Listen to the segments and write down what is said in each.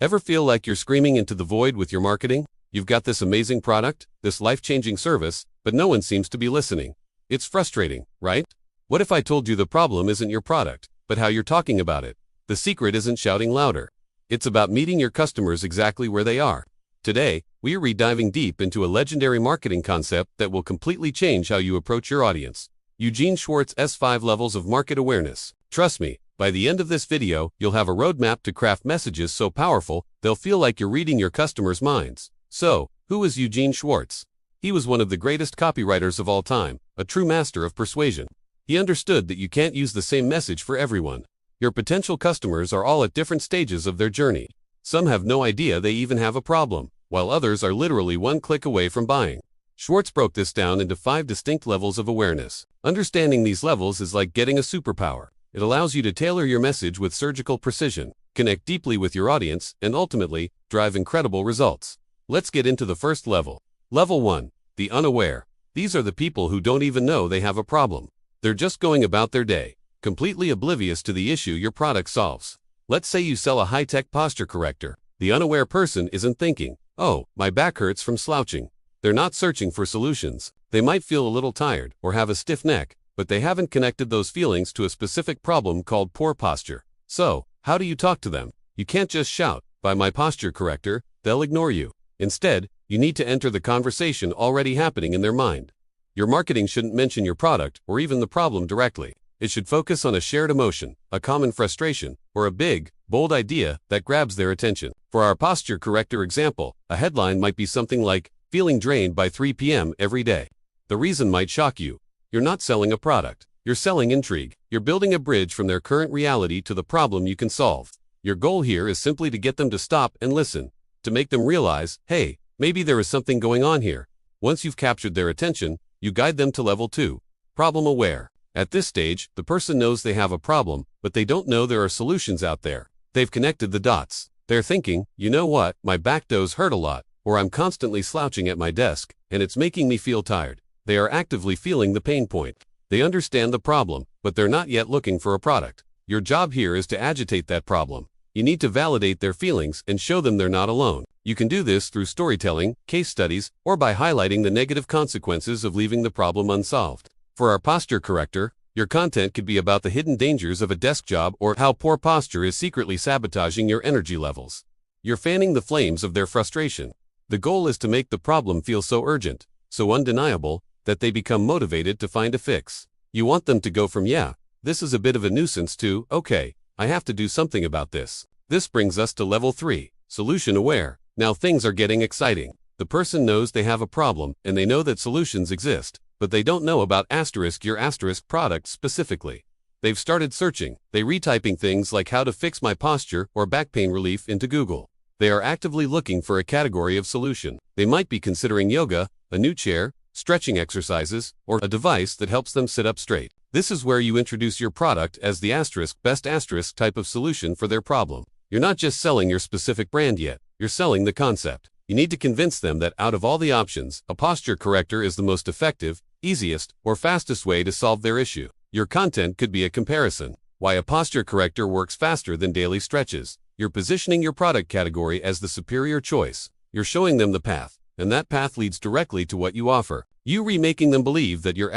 Ever feel like you're screaming into the void with your marketing? You've got this amazing product, this life-changing service, but no one seems to be listening. It's frustrating, right? What if I told you the problem isn't your product, but how you're talking about it? The secret isn't shouting louder. It's about meeting your customers exactly where they are. Today, we are diving deep into a legendary marketing concept that will completely change how you approach your audience. Eugene Schwartz's 5 levels of market awareness. Trust me, by the end of this video, you'll have a roadmap to craft messages so powerful, they'll feel like you're reading your customers' minds. So, who is Eugene Schwartz? He was one of the greatest copywriters of all time, a true master of persuasion. He understood that you can't use the same message for everyone. Your potential customers are all at different stages of their journey. Some have no idea they even have a problem, while others are literally one click away from buying. Schwartz broke this down into 5 distinct levels of awareness. Understanding these levels is like getting a superpower. It allows you to tailor your message with surgical precision, connect deeply with your audience, and ultimately, drive incredible results. Let's get into the first level. Level 1. The unaware. These are the people who don't even know they have a problem. They're just going about their day, completely oblivious to the issue your product solves. Let's say you sell a high-tech posture corrector. The unaware person isn't thinking, "Oh, my back hurts from slouching." They're not searching for solutions. They might feel a little tired or have a stiff neck, but they haven't connected those feelings to a specific problem called poor posture. So, how do you talk to them? You can't just shout, "Buy my posture corrector," they'll ignore you. Instead, you need to enter the conversation already happening in their mind. Your marketing shouldn't mention your product or even the problem directly. It should focus on a shared emotion, a common frustration, or a big, bold idea that grabs their attention. For our posture corrector example, a headline might be something like, "Feeling drained by 3 p.m. every day." The reason might shock you. You're not selling a product. You're selling intrigue. You're building a bridge from their current reality to the problem you can solve. Your goal here is simply to get them to stop and listen, to make them realize, hey, maybe there is something going on here. Once you've captured their attention, you guide them to level 2. Problem aware. At this stage, the person knows they have a problem, but they don't know there are solutions out there. They've connected the dots. They're thinking, you know what, my back does hurt a lot, or I'm constantly slouching at my desk, and it's making me feel tired. They are actively feeling the pain point. They understand the problem, but they're not yet looking for a product. Your job here is to agitate that problem. You need to validate their feelings and show them they're not alone. You can do this through storytelling, case studies, or by highlighting the negative consequences of leaving the problem unsolved. For our posture corrector, your content could be about the hidden dangers of a desk job or how poor posture is secretly sabotaging your energy levels. You're fanning the flames of their frustration. The goal is to make the problem feel so urgent, so undeniable, that they become motivated to find a fix. You want them to go from, "Yeah, this is a bit of a nuisance," to, "Okay, I have to do something about this." This brings us to level 3, solution aware. Now things are getting exciting. The person knows they have a problem, and they know that solutions exist, but they don't know about your product specifically. They've started searching. They're retyping things like "how to fix my posture" or "back pain relief" into Google. They are actively looking for a category of solution. They might be considering yoga, a new chair, stretching exercises, or a device that helps them sit up straight. This is where you introduce your product as the best type of solution for their problem. You're not just selling your specific brand yet, you're selling the concept. You need to convince them that out of all the options, a posture corrector is the most effective, easiest, or fastest way to solve their issue. Your content could be a comparison. Why a posture corrector works faster than daily stretches. You're positioning your product category as the superior choice. You're showing them the path, and that path leads directly to what you offer. You remaking them believe that your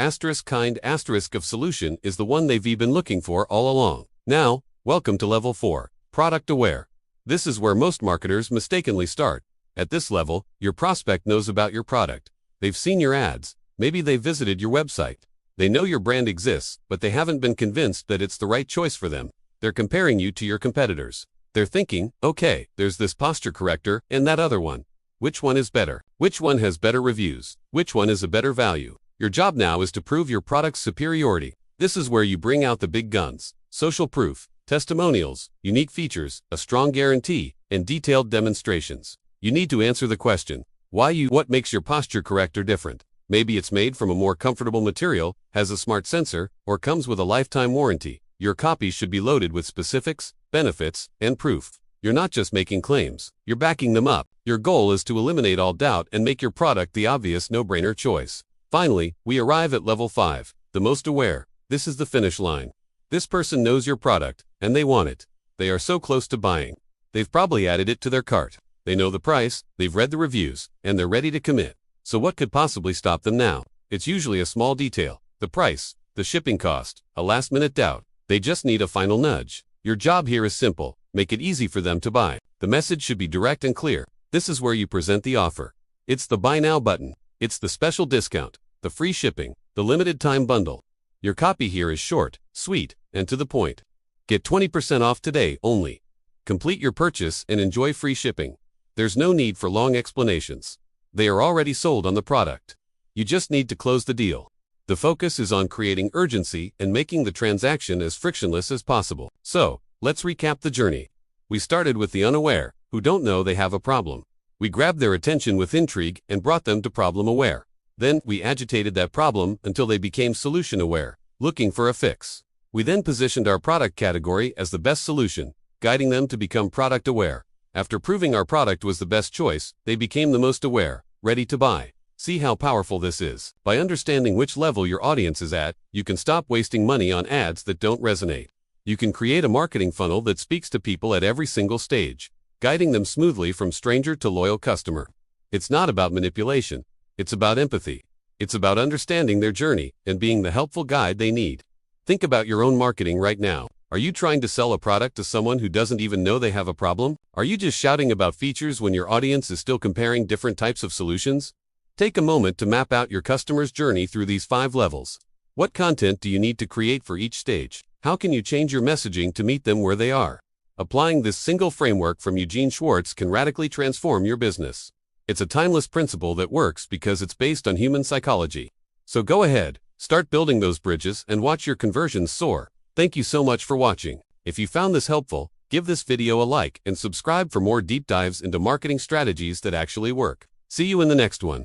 kind of solution is the one they've been looking for all along. Now, welcome to level 4, product aware. This is where most marketers mistakenly start. At this level, your prospect knows about your product. They've seen your ads. Maybe they visited your website. They know your brand exists, but they haven't been convinced that it's the right choice for them. They're comparing you to your competitors. They're thinking, okay, there's this posture corrector and that other one. Which one is better? Which one has better reviews? Which one is a better value? Your job now is to prove your product's superiority. This is where you bring out the big guns. Social proof, testimonials, unique features, a strong guarantee, and detailed demonstrations. You need to answer the question, what makes your posture corrector different? Maybe it's made from a more comfortable material, has a smart sensor, or comes with a lifetime warranty. Your copy should be loaded with specifics, benefits, and proof. You're not just making claims, you're backing them up. Your goal is to eliminate all doubt and make your product the obvious no-brainer choice. Finally, we arrive at level 5, the most aware. This is the finish line. This person knows your product, and they want it. They are so close to buying. They've probably added it to their cart. They know the price, they've read the reviews, and they're ready to commit. So what could possibly stop them now? It's usually a small detail. The price, the shipping cost, a last-minute doubt. They just need a final nudge. Your job here is simple. Make it easy for them to buy. The message should be direct and clear. This is where you present the offer. It's the Buy Now button. It's the special discount, the free shipping, the limited time bundle. Your copy here is short, sweet, and to the point. Get 20% off today only. Complete your purchase and enjoy free shipping. There's no need for long explanations. They are already sold on the product. You just need to close the deal. The focus is on creating urgency and making the transaction as frictionless as possible. So, let's recap the journey. We started with the unaware, who don't know they have a problem. We grabbed their attention with intrigue and brought them to problem-aware. Then, we agitated that problem until they became solution-aware, looking for a fix. We then positioned our product category as the best solution, guiding them to become product-aware. After proving our product was the best choice, they became the most aware, ready to buy. See how powerful this is. By understanding which level your audience is at, you can stop wasting money on ads that don't resonate. You can create a marketing funnel that speaks to people at every single stage, guiding them smoothly from stranger to loyal customer. It's not about manipulation. It's about empathy. It's about understanding their journey and being the helpful guide they need. Think about your own marketing right now. Are you trying to sell a product to someone who doesn't even know they have a problem? Are you just shouting about features when your audience is still comparing different types of solutions? Take a moment to map out your customer's journey through these 5 levels. What content do you need to create for each stage? How can you change your messaging to meet them where they are? Applying this single framework from Eugene Schwartz can radically transform your business. It's a timeless principle that works because it's based on human psychology. So go ahead, start building those bridges and watch your conversions soar. Thank you so much for watching. If you found this helpful, give this video a like and subscribe for more deep dives into marketing strategies that actually work. See you in the next one.